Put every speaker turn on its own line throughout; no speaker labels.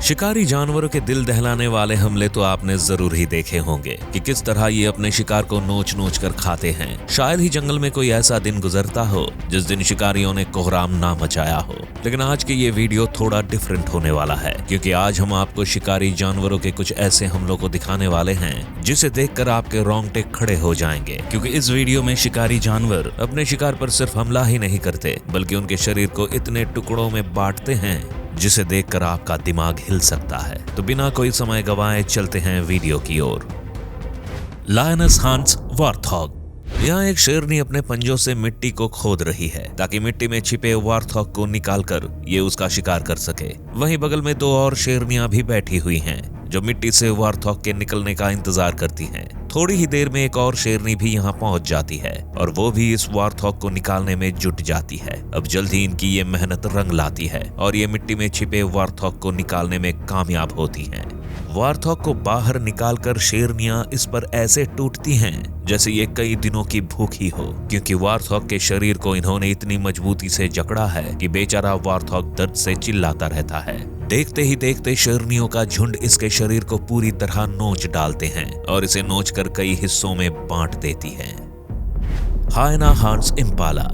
शिकारी जानवरों के दिल दहलाने वाले हमले तो आपने जरूर ही देखे होंगे कि किस तरह ये अपने शिकार को नोच नोच कर खाते हैं। शायद ही जंगल में कोई ऐसा दिन गुजरता हो जिस दिन शिकारियों ने कोहराम ना मचाया हो। लेकिन आज के ये वीडियो थोड़ा डिफरेंट होने वाला है, क्योंकि आज हम आपको शिकारी जानवरों के कुछ ऐसे हमलों को दिखाने वाले हैं जिसे देखकर आपके रोंगटे खड़े हो जाएंगे। क्योंकि इस वीडियो में शिकारी जानवर अपने शिकार पर सिर्फ हमला ही नहीं करते, बल्कि उनके शरीर को इतने टुकड़ों में बांटते हैं जिसे देखकर आपका दिमाग हिल सकता है। तो बिना कोई समय गवाए चलते हैं वीडियो की ओर। Lioness hunts वार्थॉग। यहाँ एक शेरनी अपने पंजों से मिट्टी को खोद रही है ताकि मिट्टी में छिपे वार्थॉग को निकालकर ये उसका शिकार कर सके। वहीं बगल में दो और शेरनियां भी बैठी हुई हैं जो मिट्टी से वार्थॉग के निकलने का इंतजार करती हैं। थोड़ी ही देर में एक और शेरनी भी यहाँ पहुंच जाती है और वो भी इस वार्थॉग को निकालने में जुट जाती है। अब जल्द ही इनकी ये मेहनत रंग लाती है और ये मिट्टी में छिपे वार्थॉग को निकालने में कामयाब होती हैं। वार्थॉग को बाहर निकालकर शेरनियां इस पर ऐसे टूटती हैं जैसे ये कई दिनों की भूखी हो, क्योंकि वार्थॉग के शरीर को इन्होंने इतनी मजबूती से जकड़ा है कि बेचारा वार्थॉग दर्द से चिल्लाता रहता है। देखते ही देखते शेरनियों का झुंड इसके शरीर को पूरी तरह नोच डालते हैं और इसे नोचकर कई हिस्सों में बांट देती हैं। हायना हंट्स इम्पाला।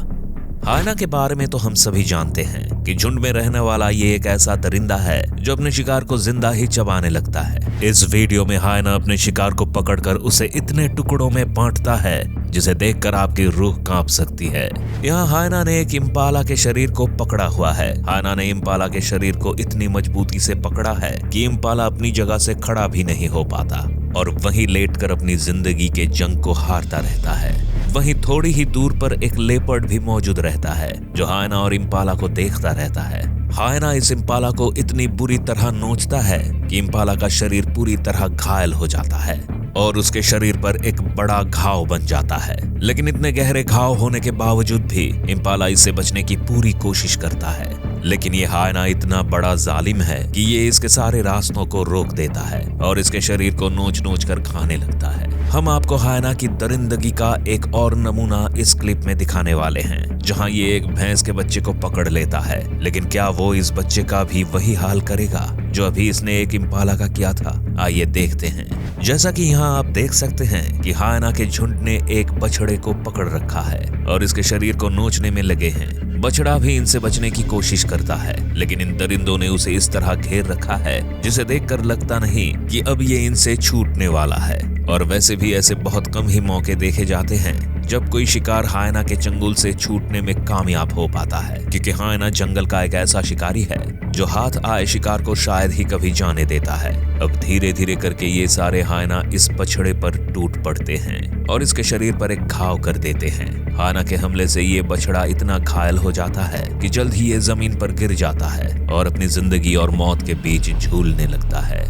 हायना के बारे में तो हम सभी जानते हैं कि झुंड में रहने वाला ये एक ऐसा दरिंदा है जो अपने शिकार को जिंदा ही चबाने लगता है। इस वीडियो में हायना अपने शिकार को पकड़कर उसे इतने टुकड़ों में बांटता है जिसे देखकर आपकी रूह कांप सकती है। यहाँ हायना ने एक इम्पाला के शरीर को पकड़ा हुआ है। हायना ने इम्पाला के शरीर को इतनी मजबूती से पकड़ा है कि इम्पाला अपनी जगह से खड़ा भी नहीं हो पाता और वहीं लेटकर अपनी जिंदगी के जंग को हारता रहता है। वहीं थोड़ी ही दूर पर एक लेपर्ड भी मौजूद रहता है जो हायना और इम्पाला को देखता रहता है। हायना इस इम्पाला को इतनी बुरी तरह नोचता है कि इम्पाला का शरीर पूरी तरह घायल हो जाता है और उसके शरीर पर एक बड़ा घाव बन जाता है। लेकिन इतने गहरे घाव होने के बावजूद भी इम्पाला इससे बचने की पूरी कोशिश करता है। लेकिन ये हायना इतना बड़ा जालिम है कि ये इसके सारे रास्तों को रोक देता है और इसके शरीर को नोच नोच कर खाने लगता है। हम आपको हायना की दरिंदगी का एक और नमूना इस क्लिप में दिखाने वाले हैं, जहां ये एक भैंस के बच्चे को पकड़ लेता है। लेकिन क्या वो इस बच्चे का भी वही हाल करेगा जो अभी इसने एक इम्पाला का किया था? आइए देखते हैं। जैसा कि यहाँ आप देख सकते हैं कि हायना के झुंड ने एक बछड़े को पकड़ रखा है और इसके शरीर को नोचने में लगे हैं। बछड़ा भी इनसे बचने की कोशिश करता है, लेकिन इन दरिंदों ने उसे इस तरह घेर रखा है जिसे देखकर लगता नहीं कि अब ये इनसे छूटने वाला है। और वैसे भी ऐसे बहुत कम ही मौके देखे जाते हैं जब कोई शिकार हायना के चंगुल से छूटने में कामयाब हो पाता है, क्योंकि हायना जंगल का एक ऐसा शिकारी है जो हाथ आए शिकार को शायद ही कभी जाने देता है। अब धीरे धीरे करके ये सारे हायना इस बछड़े पर टूट पड़ते हैं और इसके शरीर पर एक घाव कर देते हैं। हायना के हमले से ये बछड़ा इतना घायल हो जाता है कि जल्द ही ये जमीन पर गिर जाता है और अपनी जिंदगी और मौत के बीच झूलने लगता है।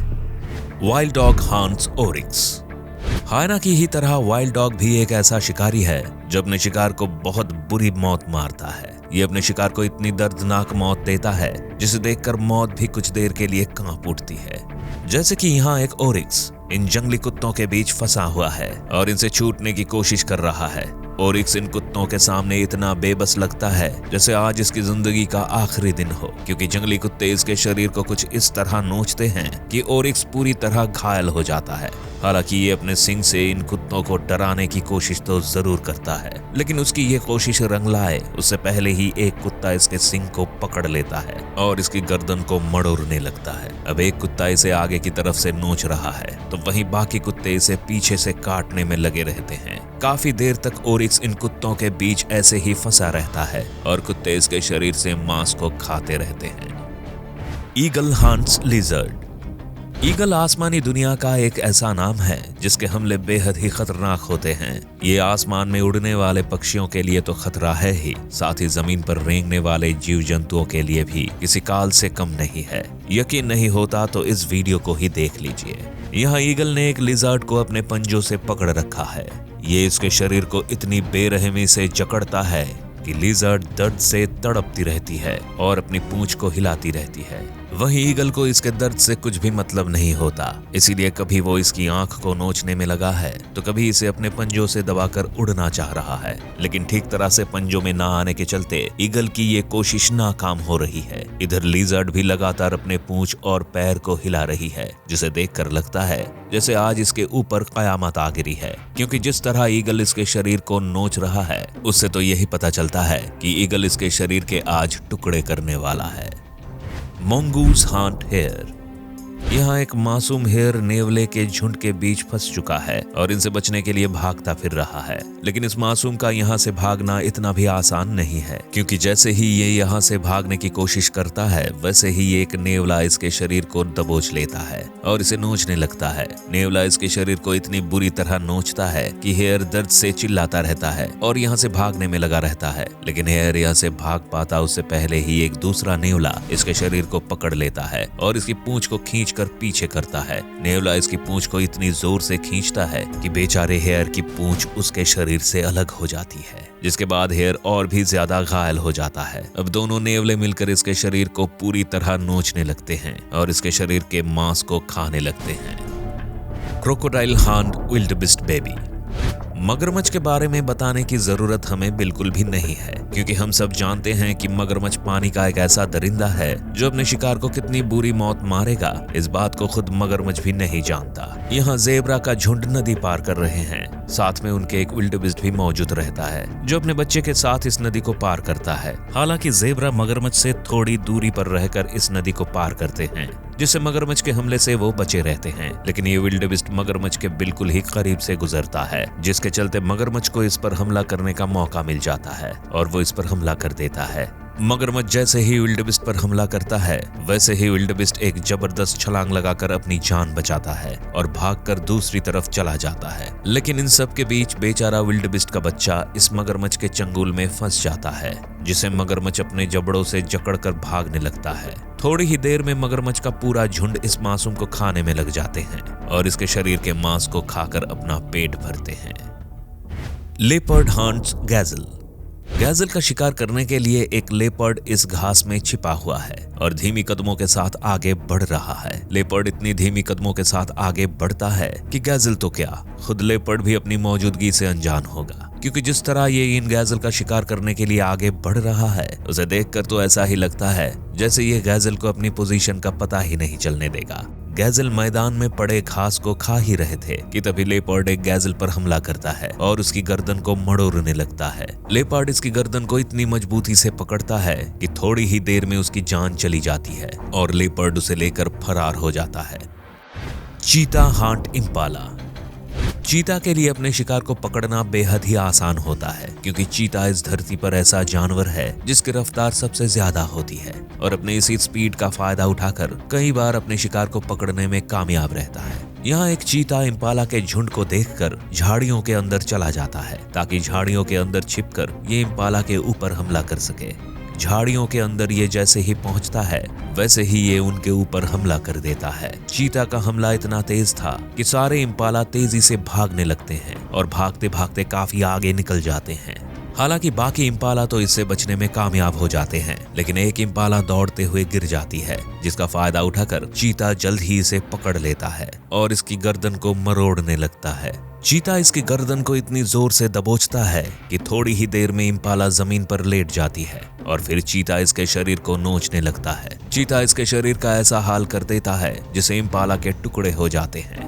Wild dog hunts oryx. Hyena की ही तरह वाइल्ड डॉग भी एक ऐसा शिकारी है जो अपने शिकार को बहुत बुरी मौत मारता है। ये अपने शिकार को इतनी दर्दनाक मौत देता है जिसे देखकर मौत भी कुछ देर के लिए कांप उठती है। जैसे कि यहाँ एक ओरिक्स इन जंगली कुत्तों के बीच फंसा हुआ है और इनसे छूटने की कोशिश कर रहा है। ओरिक्स इन कुत्तों के सामने इतना बेबस लगता है जैसे आज इसकी जिंदगी का आखिरी दिन हो, क्योंकि जंगली कुत्ते इसके शरीर को कुछ इस तरह नोचते हैं कि ओरिक्स पूरी तरह घायल हो जाता है। हालांकि ये अपने सिंग से इन कुत्तों को डराने की कोशिश तो जरूर करता है, लेकिन उसकी ये कोशिश रंग लाए उससे पहले ही एक कुत्ता इसके सिंग को पकड़ लेता है और इसकी गर्दन को मड़ोड़ने लगता है। अब एक कुत्ता इसे आगे की तरफ से नोच रहा है तो वहीं बाकी कुत्ते इसे पीछे से काटने में लगे रहते हैं। काफी देर तक ओरिक्स इन कुत्तों के बीच ऐसे ही फंसा रहता है और कुत्ते इसके शरीर से मांस को खाते रहते हैं। Eagle hunts lizard. ईगल आसमानी दुनिया का एक ऐसा नाम है जिसके हमले बेहद ही खतरनाक होते हैं। ये आसमान में उड़ने वाले पक्षियों के लिए तो खतरा है ही, साथ ही जमीन पर रेंगने वाले जीव जंतुओं के लिए भी किसी काल से कम नहीं है। यकीन नहीं होता तो इस वीडियो को ही देख लीजिए। यहाँ ईगल ने एक लिजर्ड को अपने पंजों से पकड़ रखा है। ये इसके शरीर को इतनी बेरहमी से जकड़ता है कि लिजर्ड दर्द से तड़पती रहती है और अपनी पूंछ को हिलाती रहती है। वहीं ईगल को इसके दर्द से कुछ भी मतलब नहीं होता, इसीलिए कभी वो इसकी आंख को नोचने में लगा है तो कभी इसे अपने पंजों से दबाकर उड़ना चाह रहा है, लेकिन ठीक तरह से पंजों में ना आने के चलते ईगल की ये कोशिश नाकाम हो रही है। इधर लिजर्ड भी लगातार अपने पूंछ और पैर को हिला रही है, जिसे देखकर लगता है जैसे आज इसके ऊपर कयामत आ गिरी है, क्योंकि जिस तरह ईगल इसके शरीर को नोच रहा है उससे तो यही पता चलता है कि ईगल इसके शरीर के आज टुकड़े करने वाला है। Mongoose hunt hare. यहाँ एक मासूम हेयर नेवले के झुंड के बीच फंस चुका है और इनसे बचने के लिए भागता फिर रहा है, लेकिन इस मासूम का यहाँ से भागना इतना भी आसान नहीं है, क्योंकि जैसे ही ये यहाँ से भागने की कोशिश करता है वैसे ही एक नेवला इसके शरीर को दबोच लेता है और इसे नोचने लगता है। नेवला इसके शरीर को इतनी बुरी तरह नोचता है कि हेयर दर्द से चिल्लाता रहता है और यहाँ से भागने में लगा रहता है, लेकिन हेयर यहाँ से भाग पाता उससे पहले ही एक दूसरा नेवला इसके शरीर को पकड़ लेता है और इसकी पूंछ को खींच कर पीछे करता है। नेवला इसकी पूंछ को इतनी जोर से खींचता है कि बेचारे हेयर की पूंछ उसके शरीर से अलग हो जाती है, जिसके बाद हेयर और भी ज्यादा घायल हो जाता है। अब दोनों नेवले मिलकर इसके शरीर को पूरी तरह नोचने लगते हैं और इसके शरीर के मांस को खाने लगते हैं। Crocodile hunt wildebeest baby. मगरमच्छ के बारे में बताने की जरूरत हमें बिल्कुल भी नहीं है, क्योंकि हम सब जानते हैं कि मगरमच्छ पानी का एक ऐसा दरिंदा है जो अपने शिकार को कितनी बुरी मौत मारेगा, इस बात को खुद मगरमच्छ भी नहीं जानता। यहाँ ज़ेब्रा का झुंड नदी पार कर रहे हैं, साथ में उनके एक विल्डबीस्ट भी मौजूद रहता है जो अपने बच्चे के साथ इस नदी को पार करता है। हालांकि ज़ेब्रा मगरमच्छ से थोड़ी दूरी पर रहकर इस नदी को पार करते हैं, जिससे मगरमच्छ के हमले से वो बचे रहते हैं, लेकिन ये विल्डबीस्ट मगरमच्छ के बिल्कुल ही करीब से गुजरता है, जिसके चलते मगरमच्छ को इस पर हमला करने का मौका मिल जाता है और वो इस पर हमला कर देता है। मगरमच्छ जैसे ही विल्डबीस्ट पर हमला करता है वैसे ही विल्डबीस्ट एक जबरदस्त छलांग लगाकर अपनी जान बचाता है और भागकर दूसरी तरफ चला जाता है, लेकिन इन सब के बीच बेचारा विल्डबीस्ट का बच्चा इस मगरमच्छ के चंगुल में फंस जाता है, जिसे मगरमच्छ अपने जबड़ों से जकड़कर भागने लगता है। थोड़ी ही देर में मगरमच्छ का पूरा झुंड इस मासूम को खाने में लग जाते हैं और इसके शरीर के मांस को खाकर अपना पेट भरते हैं। Leopard hunts गैज़ल। गैज़ल का शिकार करने के लिए एक लेपर्ड इस घास में छिपा हुआ है और धीमी कदमों के साथ आगे बढ़ रहा है। लेपर्ड इतनी धीमी कदमों के साथ आगे बढ़ता है कि गैज़ल तो क्या, खुद लेपर्ड भी अपनी मौजूदगी से अनजान होगा, क्योंकि जिस तरह ये इन गैज़ल का शिकार करने के लिए आगे बढ़ रहा है उसे देखकर तो ऐसा ही लगता है जैसे ये गैज़ल को अपनी पोजीशन का पता ही नहीं चलने देगा। गैज़ल मैदान में पड़े घास को खा ही रहे थे कि तभी लेपर्ड एक गैज़ल पर हमला करता है और उसकी गर्दन को मड़ोड़ने लगता है। लेपर्ड इसकी गर्दन को इतनी मजबूती से पकड़ता है कि थोड़ी ही देर में उसकी जान चली जाती है और लेपर्ड उसे लेकर फरार हो जाता है। चीता हंट इम्पाला। चीता के लिए अपने शिकार को पकड़ना बेहद ही आसान होता है, क्योंकि चीता इस धरती पर ऐसा जानवर है जिसकी रफ्तार सबसे ज्यादा होती है और अपने इसी स्पीड का फायदा उठाकर कई बार अपने शिकार को पकड़ने में कामयाब रहता है। यहाँ एक चीता इम्पाला के झुंड को देखकर झाड़ियों के अंदर चला जाता है ताकि झाड़ियों के अंदर छिपकर ये इम्पाला के ऊपर हमला कर सके। झाड़ियों के अंदर ये जैसे ही पहुंचता है वैसे ही ये उनके ऊपर हमला कर देता है। चीता का हमला इतना तेज था कि सारे इम्पाला तेजी से भागने लगते हैं और भागते भागते काफी आगे निकल जाते हैं। हालांकि बाकी इम्पाला तो इससे बचने में कामयाब हो जाते हैं, लेकिन एक इम्पाला दौड़ते हुए गिर जाती है, जिसका फायदा उठाकर चीता जल्द ही इसे पकड़ लेता है और इसकी गर्दन को मरोड़ने लगता है। चीता इसकी गर्दन को इतनी जोर से दबोचता है कि थोड़ी ही देर में इम्पाला जमीन पर लेट जाती है और फिर चीता इसके शरीर को नोचने लगता है। चीता इसके शरीर का ऐसा हाल कर देता है जिसे इम्पाला के टुकड़े हो जाते हैं।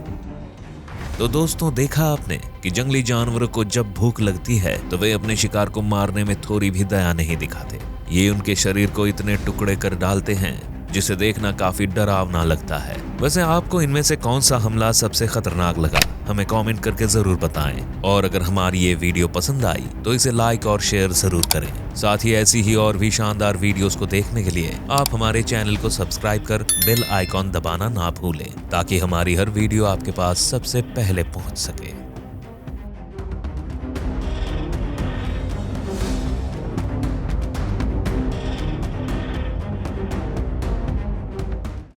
तो दोस्तों, देखा आपने कि जंगली जानवरों को जब भूख लगती है तो वे अपने शिकार को मारने में थोड़ी भी दया नहीं दिखाते। ये उनके शरीर को इतने टुकड़े कर डालते हैं जिसे देखना काफी डरावना लगता है। वैसे आपको इनमें से कौन सा हमला सबसे खतरनाक लगा, हमें कमेंट करके जरूर बताएं। और अगर हमारी ये वीडियो पसंद आई तो इसे लाइक और शेयर जरूर करें। साथ ही ऐसी ही और भी शानदार वीडियोस को देखने के लिए आप हमारे चैनल को सब्सक्राइब कर बेल आइकॉन दबाना ना भूलें, ताकि हमारी हर वीडियो आपके पास सबसे पहले पहुंच सके।